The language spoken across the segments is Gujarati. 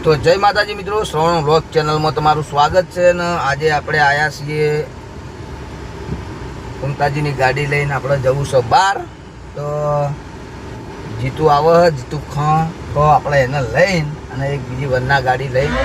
તો જય માતાજી મિત્રો, શ્રવણ વ્લોગ ચેનલમાં તમારું સ્વાગત છે ને આજે આપણે આવ્યા છીએ મમતાજીની ગાડી લઈને આપણે જવું છે બહાર. તો જીતુ આવે, જીતુ તો આપણે એને લઈને અને એક બીજી વરના ગાડી લઈને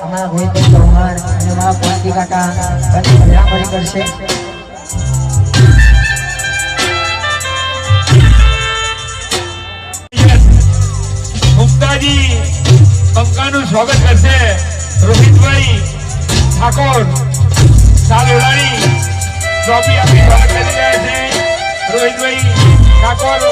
हमारा रोहित चौहान અને મારા પોંટી કાકા બંને ભેળામણી કરશે. મુક્તાજી બંકાનું સ્વાગત કરશે. રોહિતભાઈ ઠાકોર સાલોલાણી ટ્રોફી આપી સ્વાગત કરી રહ્યા છે. રોહિતભાઈ ઠાકોર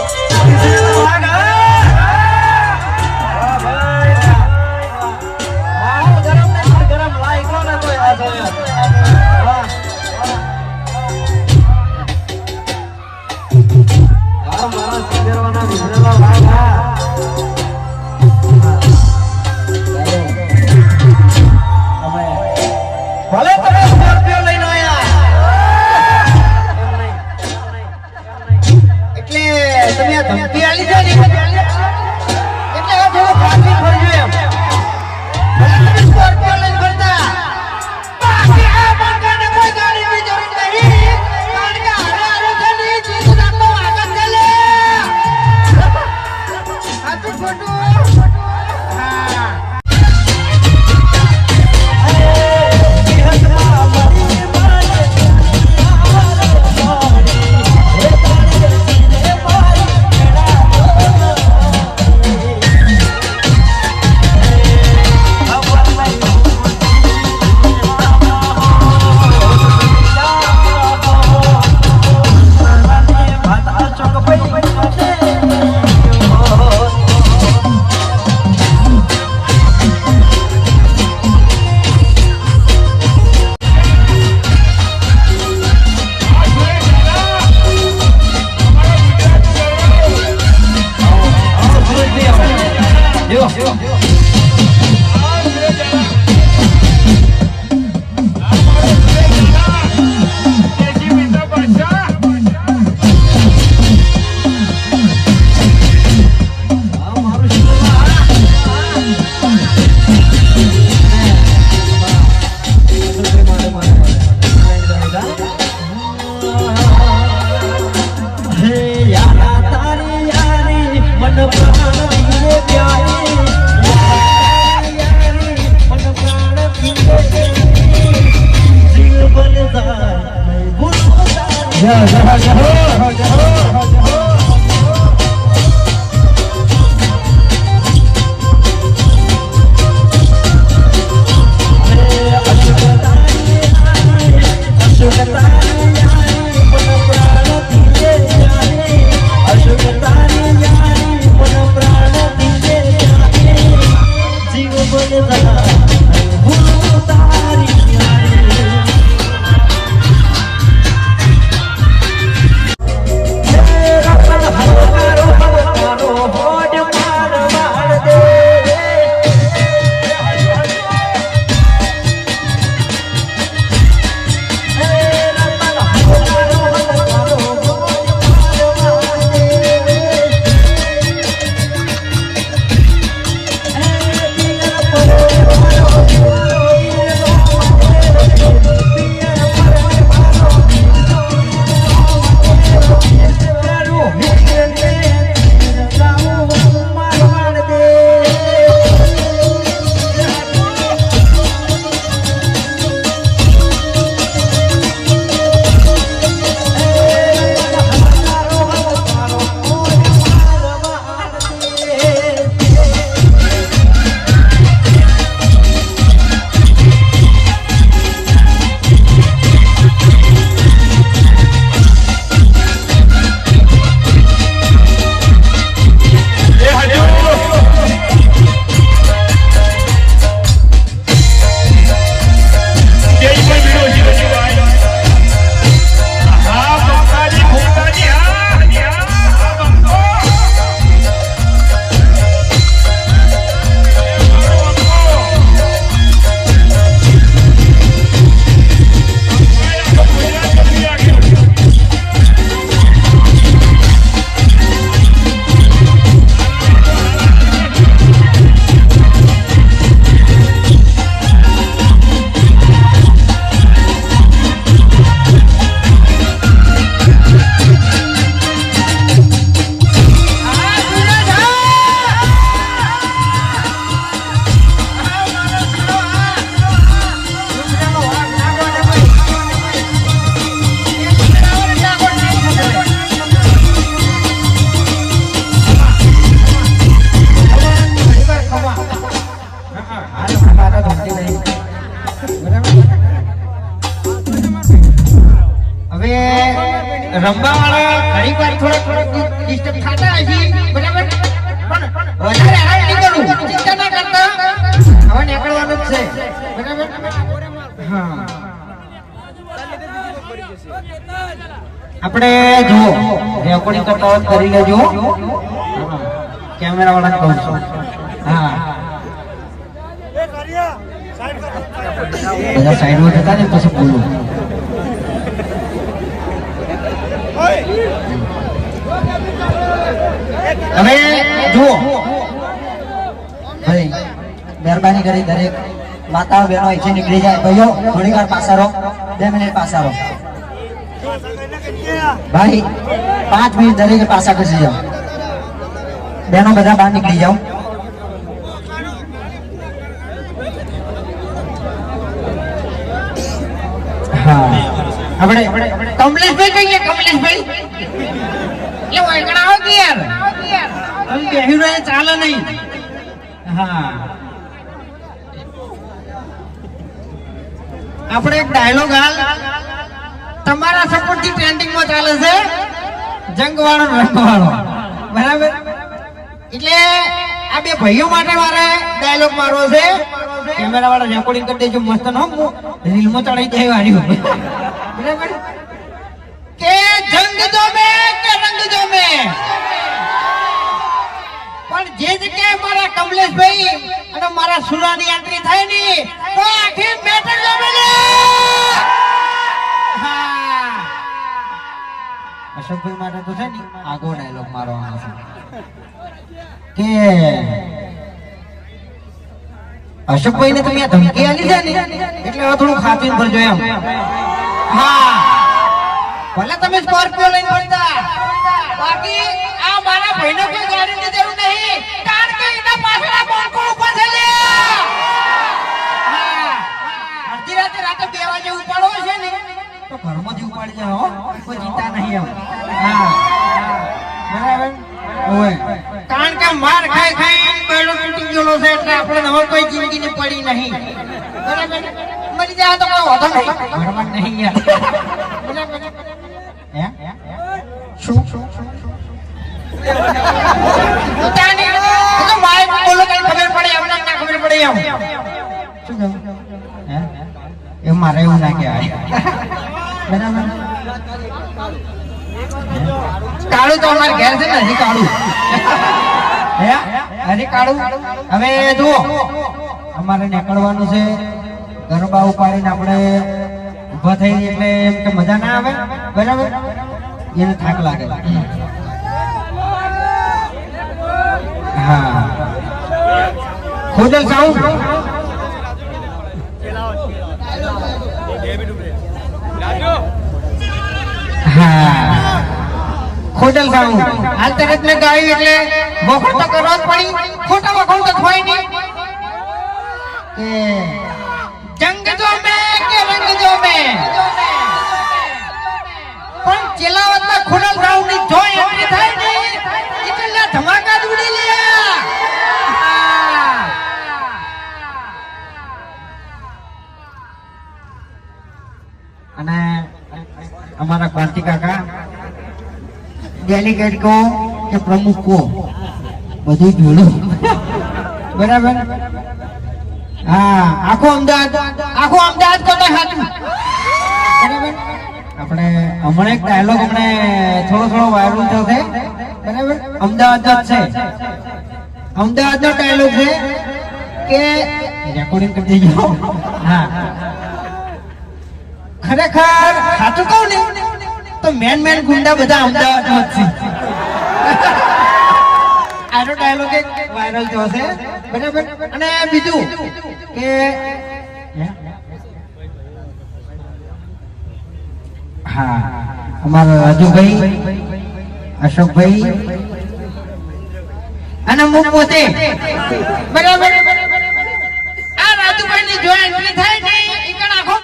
કાકા ધોતી નહીં. બરાબર. હવે રમવા વાળા ઘણી વાર થોડા ડિસ્ટર્બ થતા હશે. બરાબર. પણ વધારે હાથ નહીં કરું. ચિંતા ના કરતા. હવે નીકળવાનું જ છે. બરાબર. હા. આપણે જુઓ રેકોર્ડિંગ કરતા વખત કરી લેજો. કેમેરા વાળા કહું છું. હા બધા સાઈડમાં જતા ને પછી બોલું. હવે જુઓ ભાઈ મહેરબાની કરી દરેક માતાઓ બહેનો અહીંથી નીકળી જાય. ભાઈઓ થોડી વાર પાછા રહો. 2 મિનિટ પાછા રહો ભાઈ. 5 મિનિટ દરેક પાછા ખસી જાઓ. બહેનો બધા બહાર નીકળી જાઓ. હા આપણે કમલેશભાઈ કહીએ. કમલેશભાઈ એ વળગણ આવો કે યાર હીરો ચાલે નહીં. હા આપણે એક ડાયલોગ હાલ તમારા સપોર્ટ થી ટ્રેન્ડિંગ માં ચાલે છે. જંગવાળો રંગવાળો. બરાબર. એટલે આ બે ભાઈઓ માટે મારે ડાયલોગ મારવો છે. કેમેરા વાળા રેકોર્ડિંગ કરી દેજો મસ્ત. નો રીલ માં ચડાઈ જાય વાળી. બરાબર. કે જંગ જોમે કે રંગ જોમે પણ જે જગ્યાએ મારા કમલેશભાઈ અને મારા સુરાની એન્ટ્રી થાય ને તો આખી મેટર જોમે ને. હા અશોકભાઈ માટે તો છે ને આગો ડાયલોગ મારવાનો છે કે અશોકભાઈ ને તમે આ ધમકી આલી છે ને એટલે હવે થોડું ખાતું ભરજો એમ. હા ભલે તમે સ્કોર્પિયો લઈને ફરતા બાકી આ મારા ભાઈને કોઈ ગાડીની જરૂર નહીં કારણ કે એના પાછળ બોલકો ઉપર છે. હા અડધી રાતે 2 વાગે ઉપાડો છે ને તો ઘરમાંથી ઉપાડી જાય. હો કોઈ ચિંતા નહીં એમ. હા બરાબર. ઓય કારણ કે માર ખાઈ ખાઈ બેડો તૂટી ગયેલો છે એટલે આપણે હવે કોઈ જિંદગીની પડી નહીં. બરાબર. મરી જાય તો કોઈ વાંધો નહીં. બરાબર નહીં યાર. બરાબર. હે શું તાની તો માઈક બોલો કઈ ખબર પડે એમ ના ખબર પડે એમ. શું કહું હે એ મારે એવું ના કહેવાય. બરાબર. કાળું તો અમારે ઘેર છે ને હજી કાળું. હે હજી કાળું. હવે જુઓ અમારે નીકળવાનું છે. ગરબા ઉપાડીને આપણે ઉભા થઈ એટલે એમ કે મજા ના આવે. બરાબર. એને થાક લાગે. હા ખોદલ સાઉન્ડ. હા ખોટલ સાઉન્ડ હાલ તરત મેં ગાયું એટલે વખત તો કરવા જ પડી. ખોટા વખત તો થાય નહીં. કે જંગ જો મે કે રંગ જો મે પણ ચેલાવતના ખોટલ સાઉન્ડ ની જો એન્ટ્રી થાય ને એટલે ધમાકા જ ઉડી લે. અને हमारा क्रांति काका डेलीगेट को या प्रमुख को બધું જોડો. બરાબર. હા આખો અમદાવાદ કોને હાથું. બરાબર. આપણે હમણાં એક ડાયલોગ થોડો વાયરલ થયો છે. બરાબર. અમદાવાદ જ છે. અમદાવાદ નો ડાયલોગ છે કે રેકોર્ડિંગ કરી દેજો. હા ખરેખર સાચું કહું ને તો મેન ગુંડા બધા અમદાવાદમાં જ છે. આનો ડાયલોગ એક વાયરલ થયો છે. બરાબર. અને બીજું કે હા અમારા રાજુભાઈ અશોકભાઈ અને હું પોતે. બરાબર. આ રાજુભાઈ ની જો એન્ટ્રી થાય ને